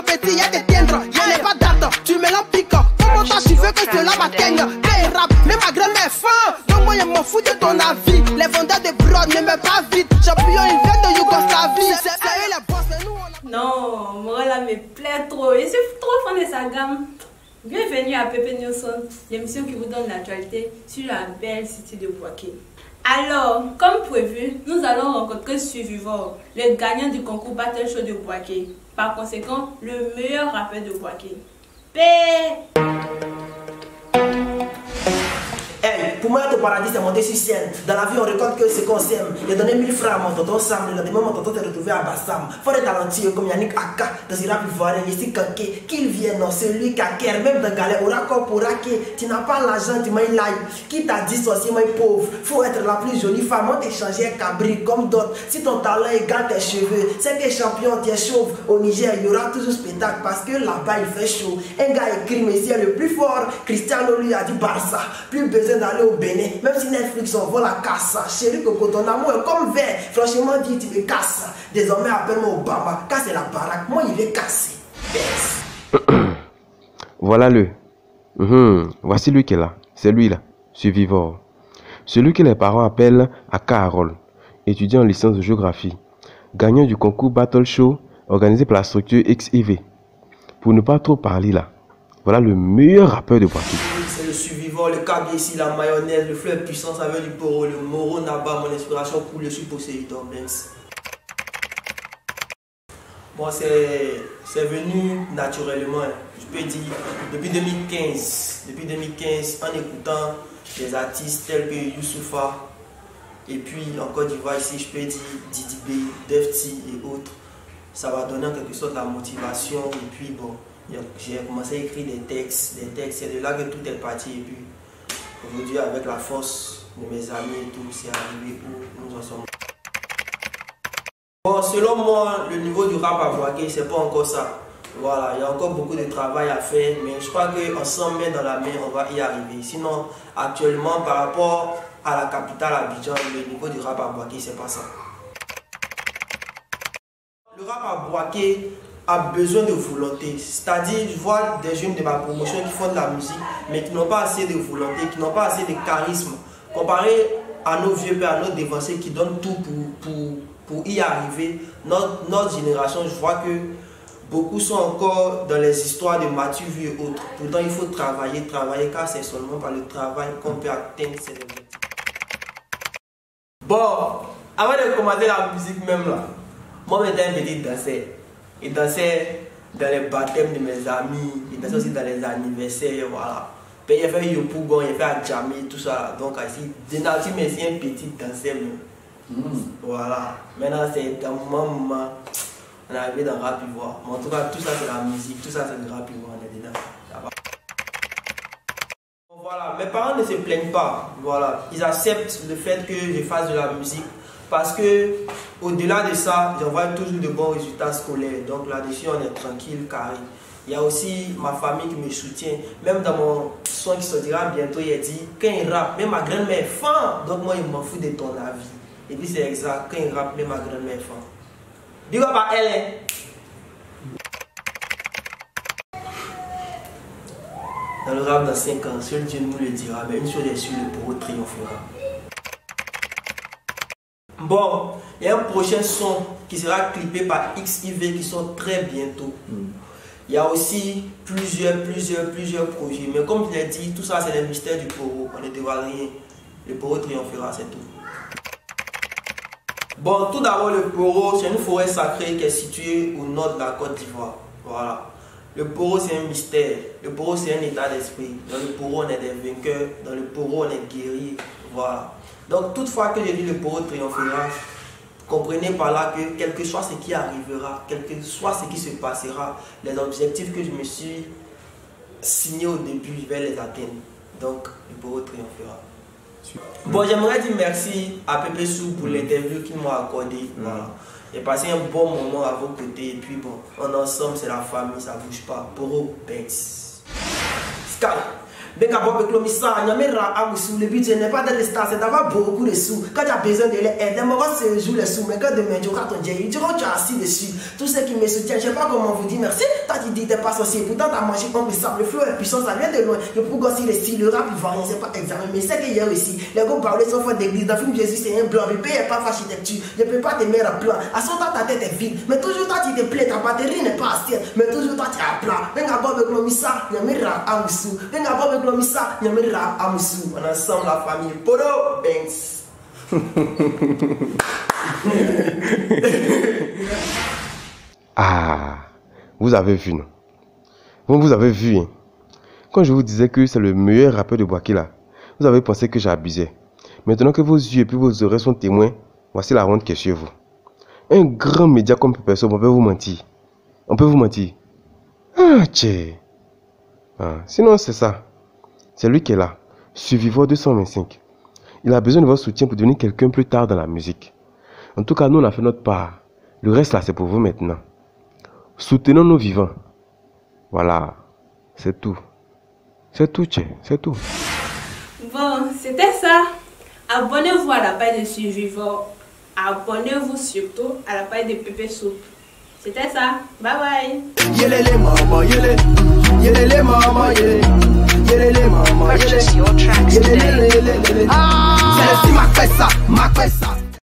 mon petit, y'a des tiendres, y'a les pas date, tu me l'empiques. Comment t'as tu veux que cela m'atteigne? T'es rap, mais ma grand-mère faim. Donc moi, je m'en fous de ton avis. Les vendeurs de brod ne me pas vite. Champion, ils viennent de Yougoslavie. C'est eux les boss, mais nous on a... Non, Morella me plaît trop. Je suis trop fan de sa gamme. Bienvenue à Pepe Nelson, l'émission qui vous donne l'actualité sur la belle cité de Bouaké. Alors, comme prévu, nous allons rencontrer Survivor, le gagnant du concours Battle Show de Bouaké. Par conséquent, le meilleur rappeur de Bouaké. Hey, pour moi, le paradis, c'est monter sur scène. Dans la vie, on récolte que ce qu'on sème. J'ai donné 1000 francs à mon tonton Sam. Le lendemain, mon tonton s'est retrouvé à Bassam. Faut des talentueux comme Yannick Aka. Dans ce rap ivoirien, ici, Kanké. Qu'il vienne, non, celui qui a cœur. Même dans Galère, aura corps pour raquer. Tu n'as pas l'argent, tu m'as like. Qui t'a dit sorcier, moi pauvre? Faut être la plus jolie femme. On t'échanger un cabri comme d'autres. Si ton talent égale tes cheveux, c'est que champion, tu es chauve. Au Niger, il y aura toujours spectacle parce que là-bas, il fait chaud. Un gars écrit, Messi est le plus fort. Cristiano lui a dit Barça. Plus besoin d'aller au Bénin. Même si Netflix envoie la casse, chérie Coco, ton amour est comme vert. Franchement dit, tu me casses. Désormais, appelle-moi Obama. Casse la baraque, moi il veut casser. Yes. Voilà le. Voici lui qui est là. C'est lui là, Survivor. Celui que les parents appellent Aka Harold, étudiant en licence de géographie, gagnant du concours Battle Show organisé par la structure XIV. Pour ne pas trop parler là, voilà le meilleur rappeur de Bouaké. C'est le Survivor, le câble ici, la mayonnaise, le fleur puissant, ça vient du poro, le moro naba, mon inspiration coule dessus pour Poséidon Banks. Bon, c'est venu naturellement, je peux dire, depuis 2015, en écoutant des artistes tels que Youssoupha, et puis en Côte d'Ivoire ici, je peux dire Didi B, Defty et autres, ça va donner en quelque sorte la motivation, et puis bon, j'ai commencé à écrire des textes, c'est de là que tout est parti, et puis aujourd'hui avec la force de mes amis et tout, c'est arrivé où nous en sommes. Bon, selon moi, le niveau du rap à Bouaké, c'est pas encore ça. Voilà, il y a encore beaucoup de travail à faire, mais je crois qu'ensemble, main dans la main, on va y arriver. Sinon, actuellement, par rapport à la capitale Abidjan, le niveau du rap à Bouaké, c'est pas ça. Le rap à Bouaké a besoin de volonté. C'est-à-dire, je vois des jeunes de ma promotion qui font de la musique, mais qui n'ont pas assez de volonté, qui n'ont pas assez de charisme. Comparé à nos vieux pères, à nos dévancés qui donnent tout pour y arriver, notre génération, je vois que beaucoup sont encore dans les histoires de Mathieu Vu et autres. Pourtant, il faut travailler, car c'est seulement par le travail qu'on peut atteindre ces objectifs. Bon, avant de commencer la musique même là, moi j'étais un petit danseur. Il dansait dans les baptêmes de mes amis, il dansait aussi dans les anniversaires, voilà. Puis il a fait Yopougon, il a fait Adjamé, tout ça. Donc ici, de nature, mais c'est un petit danseur. Voilà. Maintenant, c'est dans mon moment, on est arrivé dans le rap ivoire. En tout cas, tout ça c'est la musique, tout ça c'est le rap ivoire, on est dedans. Voilà, mes parents ne se plaignent pas, voilà. Ils acceptent le fait que je fasse de la musique. Parce que au-delà de ça, j'envoie toujours de bons résultats scolaires. Donc là-dessus, on est tranquille, carré. Il y a aussi ma famille qui me soutient. Même dans mon son qui sortira bientôt, il a dit quand il rappe, même ma grand-mère est fan. Donc moi, je m'en fous de ton avis. Et puis c'est exact, quand il rappe, même ma grand-mère est fan. Dis-moi pas elle, hein. Dans le rap, dans 5 ans, seul Dieu nous le dira. Mais une chose est sûre, le poro triomphera. Bon, il y a un prochain son qui sera clippé par XIV qui sort très bientôt. Il y a aussi plusieurs projets. Mais comme je l'ai dit, tout ça c'est le mystère du poro. On ne dévoile rien. Le poro triomphera, c'est tout. Bon, tout d'abord, le poro, c'est une forêt sacrée qui est située au nord de la Côte d'Ivoire. Voilà. Le poro, c'est un mystère. Le poro, c'est un état d'esprit. Dans le poro, on est des vainqueurs. Dans le poro, on est guéris. Voilà. Donc, toutefois que je dis le poro triomphera, comprenez par là que quel que soit ce qui arrivera, quel que soit ce qui se passera, les objectifs que je me suis signé au début, je vais les atteindre. Donc, le poro triomphera. Bon, j'aimerais dire merci à Pepe Sou pour l'interview qu'il m'a accordé. Voilà. J'ai passé un bon moment à vos côtés et puis bon, en ensemble c'est la famille, ça bouge pas. Poro Banks. Sky. Benga Bob Clomissa, Nyamera Amoussou, le but n'est pas d'être star, c'est d'avoir beaucoup de sous. Quand tu as besoin de les aider, moi c'est joue les sous, mais quand demain tu auras ton Jerry, tu es assis dessus. Tous ceux qui me soutiennent, je sais pas comment vous dire merci. Toi tu dis t'es pas sorcier, pourtant t'as mangé comme le sable, le flot est puissant, ça vient de loin. Le pour gosser le style, le rap ivoirien, c'est pas examen, mais c'est qu'il y a aussi. Les gars parlent sont fois d'église, dans le film Jésus c'est un blanc, mais paye pas architecture, je peux pas te mettre à plat. À son temps ta tête est vide, mais toujours toi tu te plais, ta batterie n'est pas assez, mais toujours toi tu es à plat. Venga Bob Clomissa, Nyamera Amoussou, venga Bob Clomissa, Nyamera Amoussou, on ensemble la famille, Podo, Banks. Ah, vous avez vu, non? Bon, vous avez vu, hein? Quand je vous disais que c'est le meilleur rappeur de Bouaké là, vous avez pensé que j'abusais. Maintenant que vos yeux et puis vos oreilles sont témoins, voici la honte qui est sur vous. Un grand média comme personne, on peut vous mentir. On peut vous mentir. Ah, tchè. Ah, sinon, c'est ça. C'est lui qui est là, Survivor 225. Il a besoin de votre soutien pour devenir quelqu'un plus tard dans la musique. En tout cas, nous, on a fait notre part. Le reste, là, c'est pour vous maintenant. Soutenons nos vivants. Voilà. C'est tout. C'est tout, tchè. C'est tout. Bon, c'était ça. Abonnez-vous à la page de Survivor. Abonnez-vous surtout à la page de Pépé Soup. C'était ça. Bye bye. Yelele mama, yelele mama, yelele mama, Purchase your tracks today. c'est le style Macpessa, Macpessa.